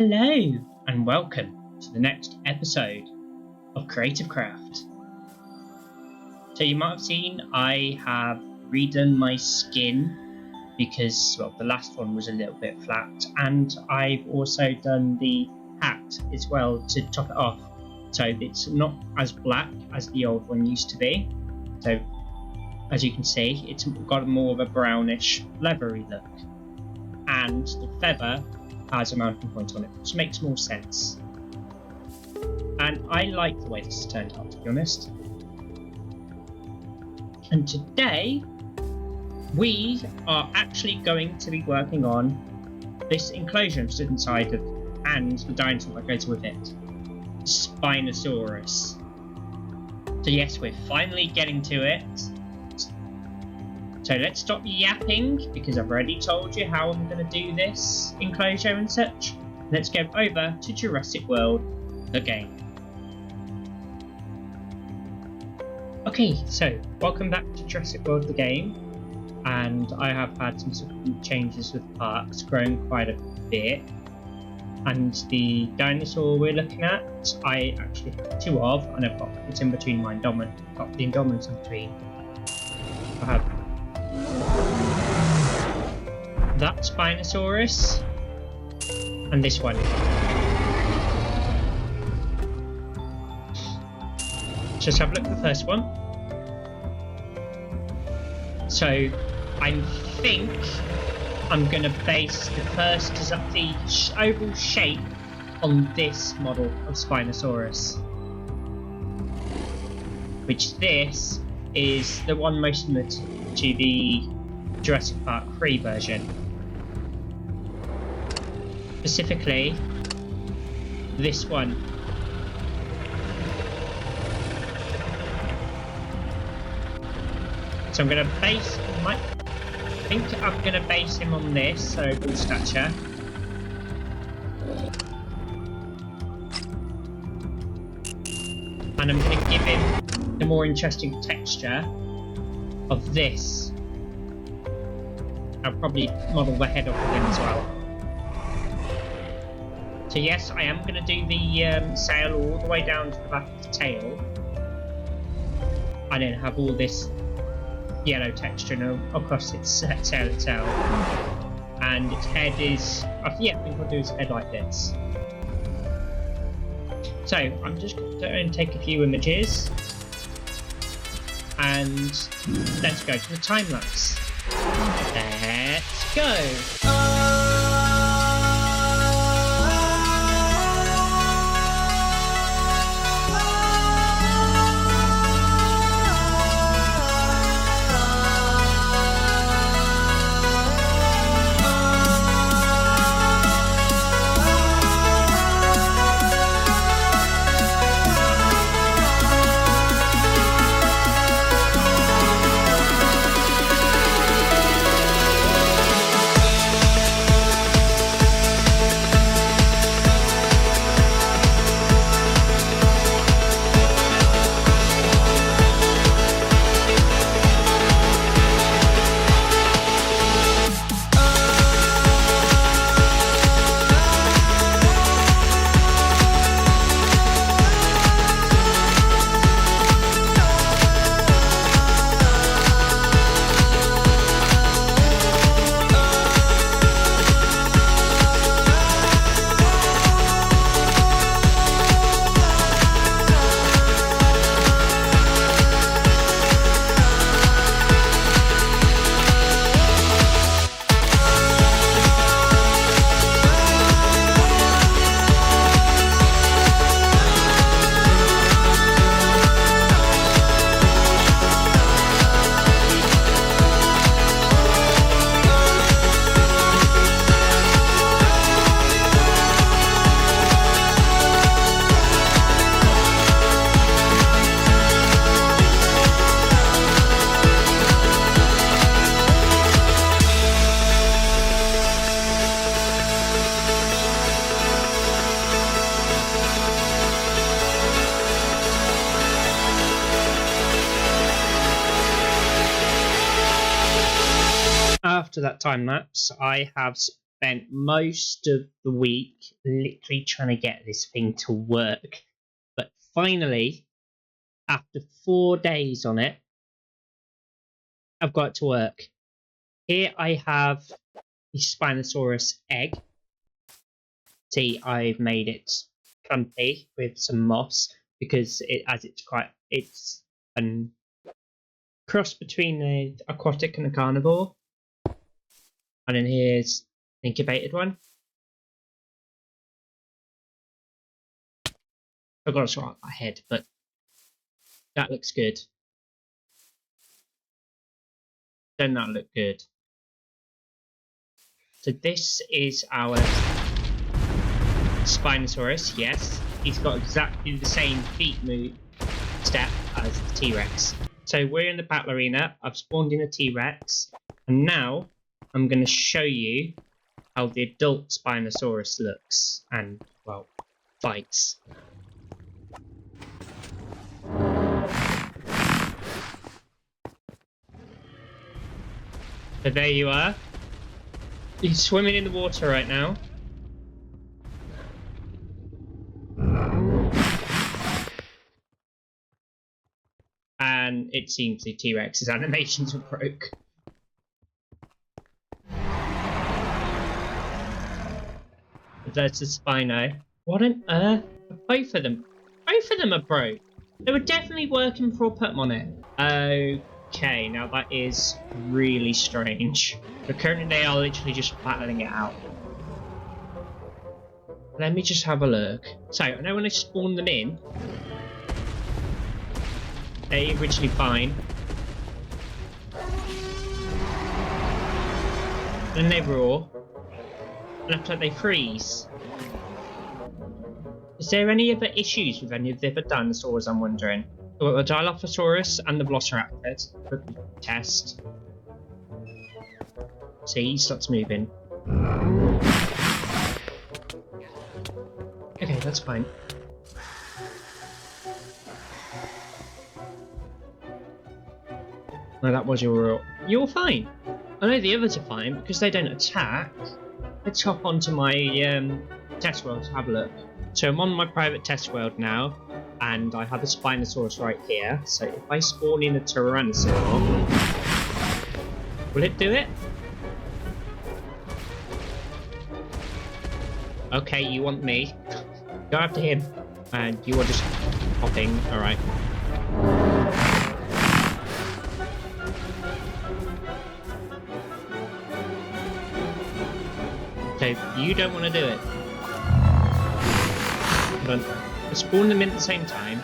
Hello and welcome to the next episode of CreativeCraft. So you might have seen I have redone my skin because, well, the last one was a little bit flat, and I've also done the hat as well to top it off, so it's not as black as the old one used to be. So as you can see, it's got more of a brownish leathery look, and the feather has a mounting point on it, which makes more sense. And I like the way this has turned out, to be honest. And today we are actually going to be working on this enclosure I'm stood inside of, and the dinosaur that goes with it, Spinosaurus. So yes, we're finally getting to it. So let's stop yapping, because I've already told you how I'm going to do this enclosure and such. Let's go over to Jurassic World, the game. Okay, so welcome back to Jurassic World, the game. And I have had some significant changes with the parks, growing quite a bit. And the dinosaur we're looking at, I actually have two of, and I've got it's in between my Indominus. I've got the Indominus in between. I have that Spinosaurus and this one. Just have a look at the first one. So I think I'm going to base the first the oval shape on this model of Spinosaurus, which this is the one most similar to the Jurassic Park 3 version. Specifically, this one. So I'm going to base I think I'm going to base him on this, so full stature. And I'm going to give him the more interesting texture of this. I'll probably model the head off of him as well. So yes, I am going to do the sail all the way down to the back of the tail, and then have all this yellow texture across its tail itself. And its head is, I think I'll do its head like this. So I'm just going to take a few images, and let's go to the time lapse. Let's go! After that time lapse, I have spent most of the week literally trying to get this thing to work. But finally, after 4 days on it, I've got it to work. Here I have the Spinosaurus egg. See, I've made it clumpy with some moss because it's a cross between an aquatic and a carnivore. And then here's the incubated one. I've got to sort out my head, but that looks good. Doesn't that look good? So this is our Spinosaurus, yes. He's got exactly the same feet move step as the T-Rex. So we're in the battle arena. I've spawned in a T-Rex, and now I'm going to show you how the adult Spinosaurus looks and, well, fights. So there you are. He's swimming in the water right now. And it seems the T-Rex's animations are broke. There's the Spino. What on earth? Both of them are broke. They were definitely working before I put them on it. Okay, now that is really strange. But currently they are literally just battling it out. Let me just have a look. So, I know when I spawned them in, they're originally fine. Then they roar. And after that they freeze. Is there any other issues with any of the other dinosaurs, I'm wondering? We've got the Dilophosaurus and the Velociraptor. Quick test. See, he starts moving. Okay, that's fine. No, that was your... You're fine. I know the others are fine because they don't attack. Let's hop onto my test world to have a look. So I'm on my private test world now, and I have a Spinosaurus right here. So if I spawn in a Tyrannosaur, will it do it? Okay, you want me. Go after him. And you are just hopping. Alright. So you don't want to do it. Hold on. Let's spawn them in at the same time.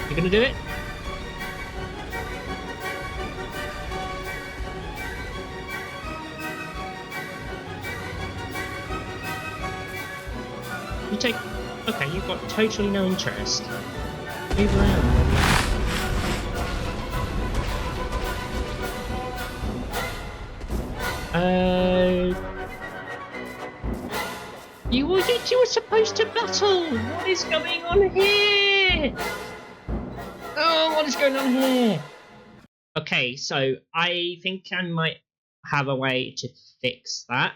You gonna do it? You take... Okay, you've got totally no interest. Move around. You two were supposed to battle! What is going on here? Oh, what is going on here? Okay, so I think I might have a way to fix that.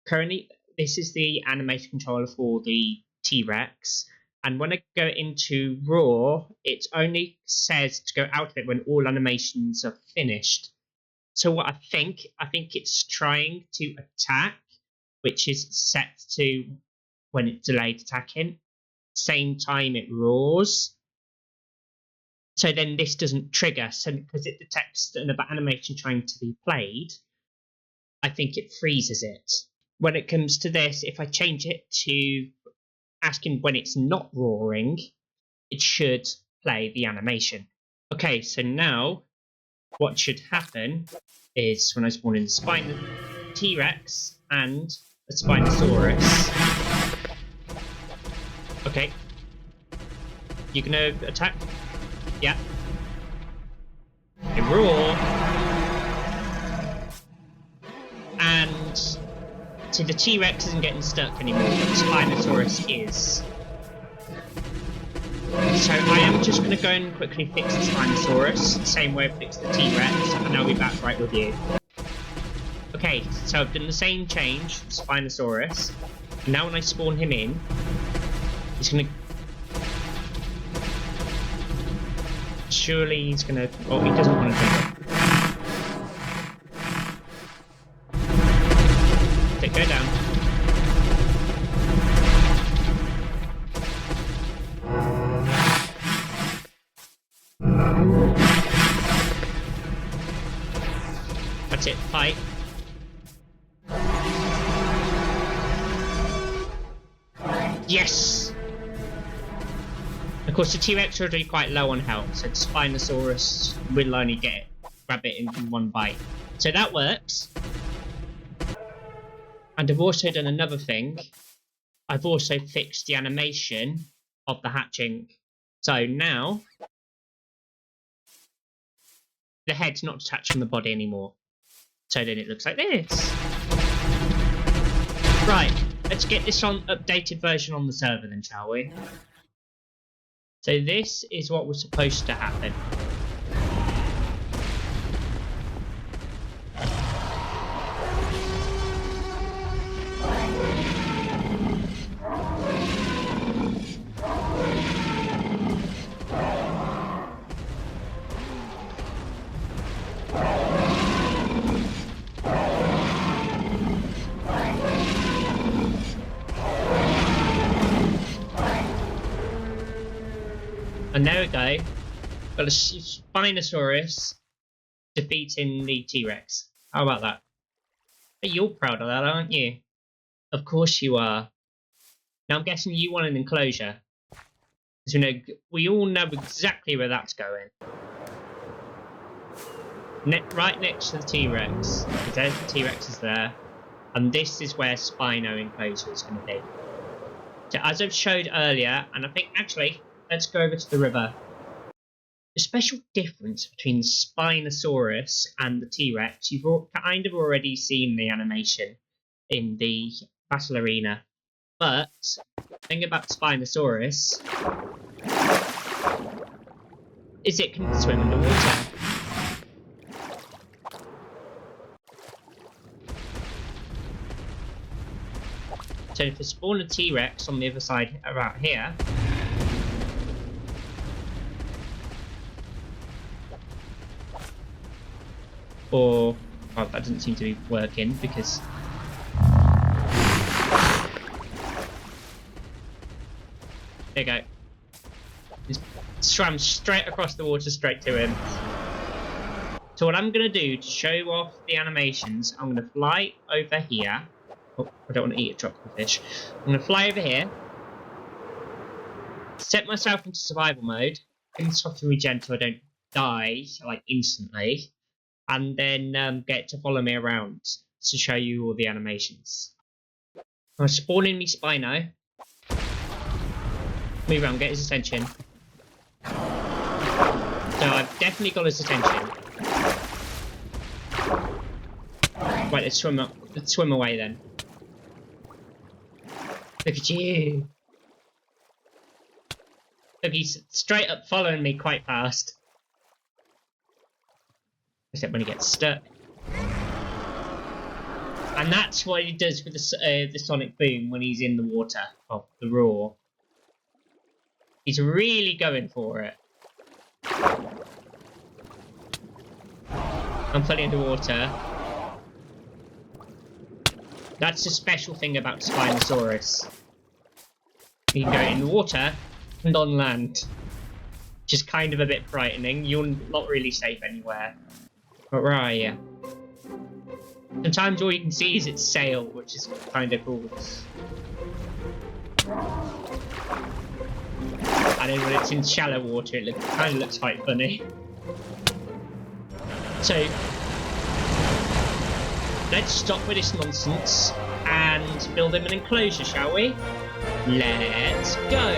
Currently, this is the animation controller for the T-Rex, and when I go into RAW, it only says to go out of it when all animations are finished. So what I think it's trying to attack, which is set to when it's delayed attacking. Same time it roars. So then this doesn't trigger, so because it detects another animation trying to be played, I think it freezes it. When it comes to this, if I change it to asking when it's not roaring, it should play the animation. Okay, so now what should happen is when I spawn in the T-Rex and a Spinosaurus. Okay. You gonna attack? Yeah. They roar. And see, the T-Rex isn't getting stuck anymore, but the Spinosaurus is. So I am just going to go and quickly fix the Spinosaurus, the same way I fixed the T-Rex, and I'll be back right with you. Okay, so I've done the same change, the Spinosaurus, and now when I spawn him in, he's going to... Surely he's going to... Oh, he doesn't want to jump. Go down. That's it, fight. Yes! Of course, the T-Rex are already quite low on health, so the Spinosaurus will only grab it in one bite. So that works. And I've also done another thing. I've also fixed the animation of the hatching. So now, the head's not detached from the body anymore. So then it looks like this. Right, let's get this on updated version on the server then, shall we? So this is what was supposed to happen. And there we go. Got a Spinosaurus defeating the T-Rex. How about that? Hey, you're proud of that, aren't you? Of course you are. Now I'm guessing you want an enclosure. Because we all know exactly where that's going. Right next to the T-Rex. Because there's the T-Rex is there. And this is where Spino enclosure is going to be. So as I've showed earlier, and I think actually... Let's go over to the river. The special difference between the Spinosaurus and the T-Rex, you've kind of already seen the animation in the battle arena. But, the thing about the Spinosaurus is it can swim underwater. So if I spawn a T-Rex on the other side about here, or well, that doesn't seem to be working because there you go. Just swam straight across the water straight to him. So what I'm going to do to show off the animations, I'm going to fly over here. Oh, I don't want to eat a tropical fish. I'm going to fly over here, set myself into survival mode, and soft and regen so I don't die like instantly. And then get to follow me around to show you all the animations. I'm spawning me Spino. Move around, get his attention. So I've definitely got his attention. Right, let's swim up. Let's swim away then. Look at you. Look, he's straight up following me quite fast. Except when he gets stuck. And that's what he does with the sonic boom when he's in the water. Oh, the roar. He's really going for it. I'm fully underwater. That's the special thing about Spinosaurus. You can go in the water and on land. Which is kind of a bit frightening. You're not really safe anywhere. But where are you? Sometimes all you can see is its sail, which is kind of cool. And then when it's in shallow water, it kind of looks quite funny. So, let's stop with this nonsense and build him an enclosure, shall we? Let's go!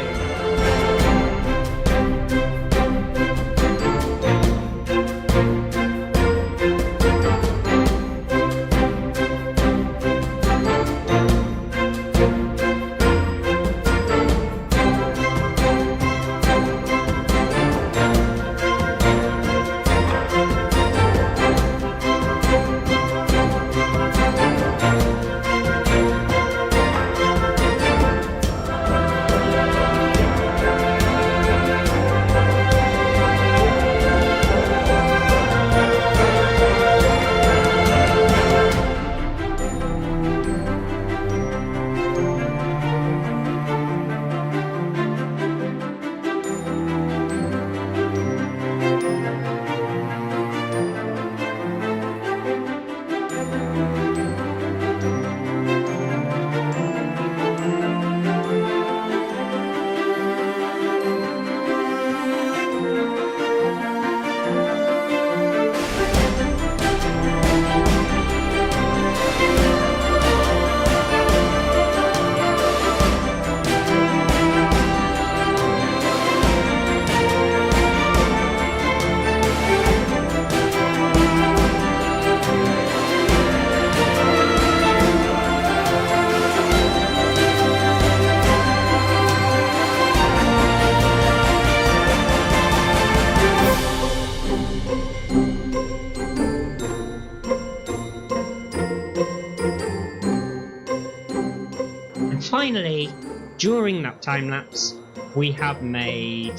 finally, during that time lapse, we have made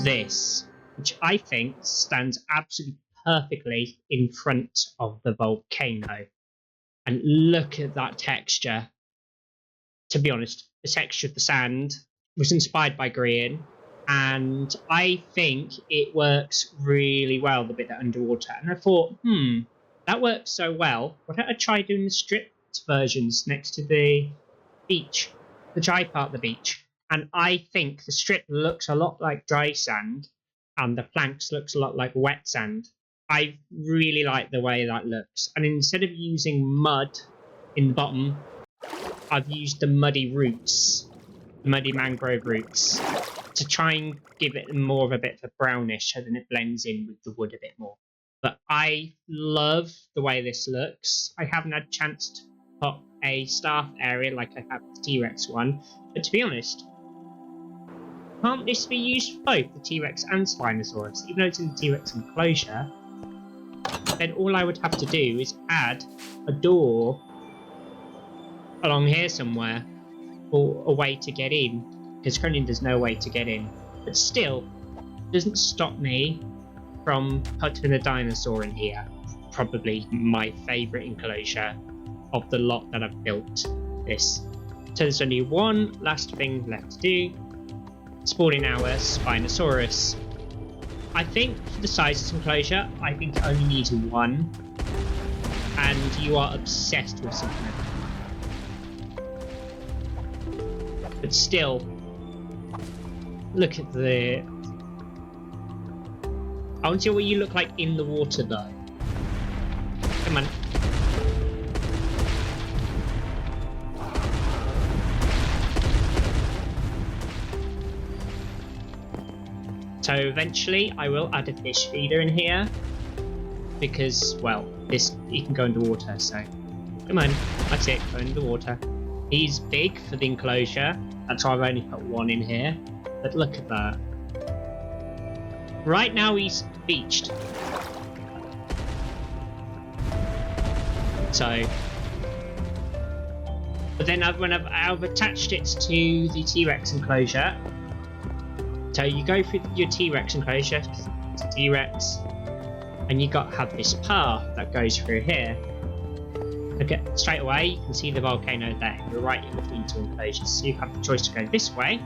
this, which I think stands absolutely perfectly in front of the volcano. And look at that texture. To be honest, the texture of the sand was inspired by green, and I think it works really well, the bit that underwater. And I thought, that works so well. Why don't I try doing the stripped versions next to the beach, the dry part of the beach? And I think the strip looks a lot like dry sand, and the planks looks a lot like wet sand. I really like the way that looks. And instead of using mud in the bottom, I've used the muddy roots, the muddy mangrove roots, to try and give it more of a bit of a brownish, so then it blends in with the wood a bit more. But I love the way this looks. I haven't had a chance to put a staff area like I have the T-Rex one, but to be honest, can't this be used for both the T-Rex and Spinosaurus? Even though it's in the T-Rex enclosure, then all I would have to do is add a door along here somewhere, or a way to get in, because currently there's no way to get in. But still, doesn't stop me from putting a dinosaur in here. Probably my favourite enclosure of the lot that I've built this. So there's only one last thing left to do. Spawning our Spinosaurus. I think for the size of this enclosure, I think it only needs one. And you are obsessed with something. But still, look at the... I want to see what you look like in the water though. Come on. So eventually I will add a fish feeder in here, because, well, this, he can go underwater, so come on, that's it, go into the water. He's big for the enclosure, that's why I've only put one in here, but look at that. Right now he's beached. So, but then when I've attached it to the T-Rex enclosure. So you go through your T-Rex enclosure, it's a T-Rex, and you got have this path that goes through here. Okay, straight away you can see the volcano there. You're right in between two enclosures, so you have the choice to go this way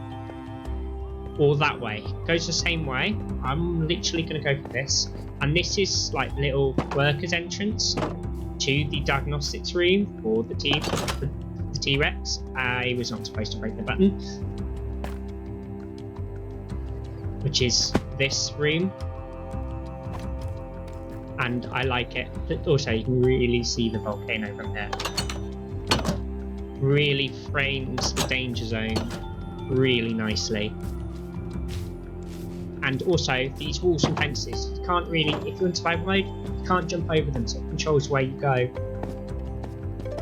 or that way. It goes the same way. I'm literally going to go for this, and this is like little workers' entrance to the diagnostics room for the T-Rex. I was not supposed to break the button, which is this room, and I like it. But also you can really see the volcano from there. Really frames the danger zone really nicely. And also these walls and fences, you can't really, if you're in survival mode, you can't jump over them, so it controls where you go.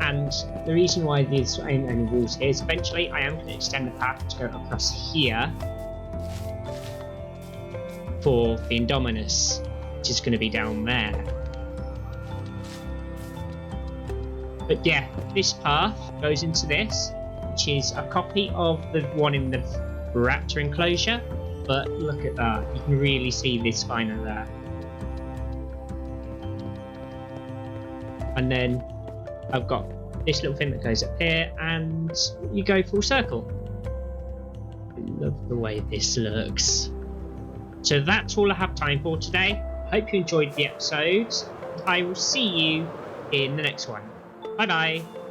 And the reason why these ain't any walls here is eventually I am going to extend the path to go across here for the Indominus, which is going to be down there. But yeah, this path goes into this, which is a copy of the one in the raptor enclosure, but look at that, you can really see this spina there. And then I've got this little thing that goes up here, and you go full circle. I love the way this looks. So that's all I have time for today. Hope you enjoyed the episode. I will see you in the next one. Bye bye.